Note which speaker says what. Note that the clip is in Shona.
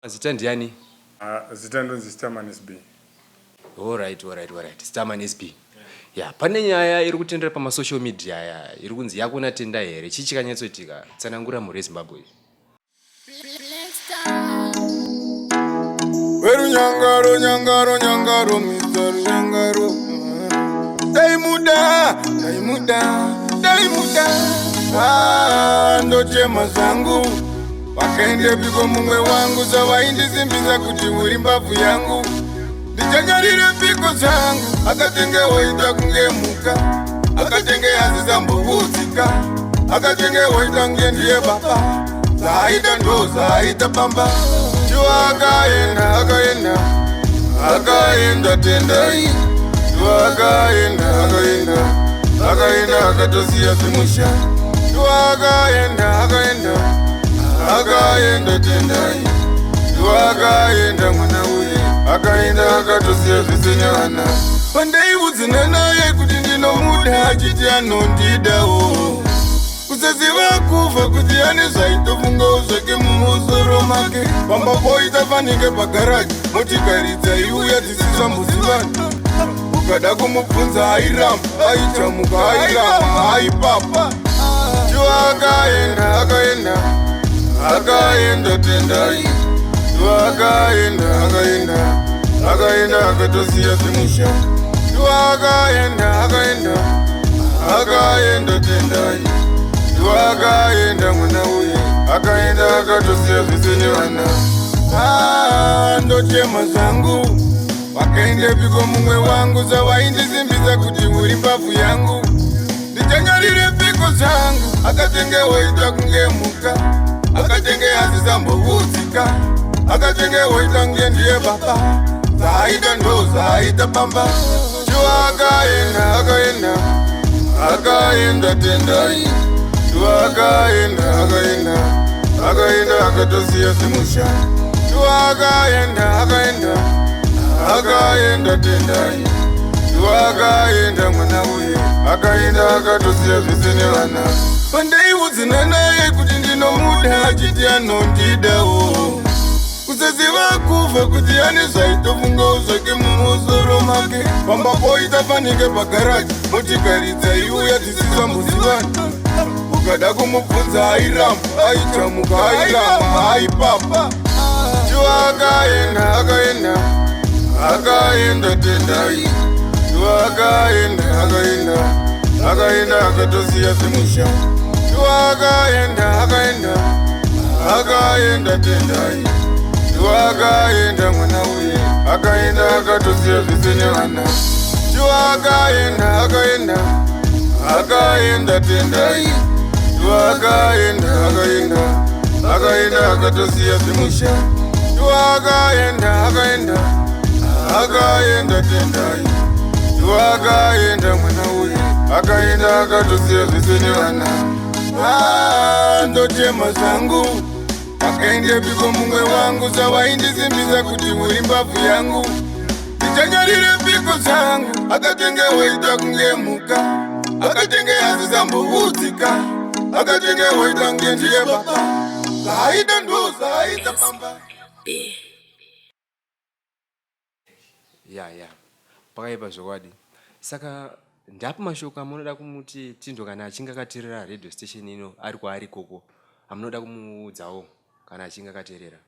Speaker 1: Zita ndiani?
Speaker 2: Zita ndonzi Starman SB.
Speaker 1: Alright. Starman SB. Yeah, pane nyaya iri kutendera pama social media aya iri kunzi yakunatenda here chichi kanyatsoitika tsanangura muri Zimbabwe.
Speaker 2: Weru nyangaro mizaru nyangaro. Daimuda. Ndochema zangu. Wakaende piko mumwe wangu zawaindizimbiza kuti uri mbavhu yangu. Ndichanyarire piko zangu akatenge woita kunge muka akatenge hazizambovudzika akatenge woita kunge ndiye baba zaaita ndo zaaita pamba chiwa akaenda tendai chiwa akaenda akatosiya zimusha chiwa akaenda tendai chiwa akaenda mwana uye akaenda akatosiya zvisenyana pandaiudzina naye kuti ndinomuda achiti anondidawo kusaziva kufa kuti ane zvaitofungawo zvake mumusoro make pamba poita fanike pagaraji motikari dzaiuya dzisisambozivana ukada kumubvunza airamba aichamuka airamba aipapa chiwa akaenda tendai chiwa akaenda akatosiya zimusha chiwa akaenda tendai chiwa akaenda mwana uye akaenda akatosiya zvisenyana ndochema zangu wakaende piko mumwe wangu zawaindisimbisa kuti uri mbavhu yangu ndichanyarire piko zangu akatenge woita kunge muka akatenge hazizambovudzika akatenge woita kunge ndiye baba zaaita ndo zaaita pamba chiwa akaenda tendai chiwa akaenda akatosiya zimusha chiwa akaenda tendai chiwa akaenda mwana uye akaenda akatosiya zvisenyana pandaiudzina naye kuti ndinomuda achiti anondidawo kusaziva kufa kuti ane zvaitofungawo zvake mumusoro make pamba poita fanike pagaraji motikari dzaiuya dzisisambozivana ukada kumubvunza airamba aichamuka airamba aipapa chiwa akaenda tendai chiwa akaenda akatosiya zimusha chiwa akaenda tendai chiwa akaenda mwana uye akaenda akatosiya zvisenyana chiwa akaenda tendai chiwa akaenda akatosiya zimusha chiwa akaenda tendai chiwa akaenda mwana uye akaenda akatosiya zvisenyana ndochema zangu wakaende piko mumwe wangu zawaindisimbisa kuti uri mbavhu yangu ndichanyarire piko zangu akatenge woita kunge muka akatenge hazizambovudzika akatenge woita kunge ndiye baba zaaita ndo zaaita pamba
Speaker 1: ya pakaipa zvokwadi saka ndapo mashoko amunoda kumuti Tindo kana achinge akateerera radio station ino ari kwaari ikoko amunoda kumuudzawo kana achinge akateerera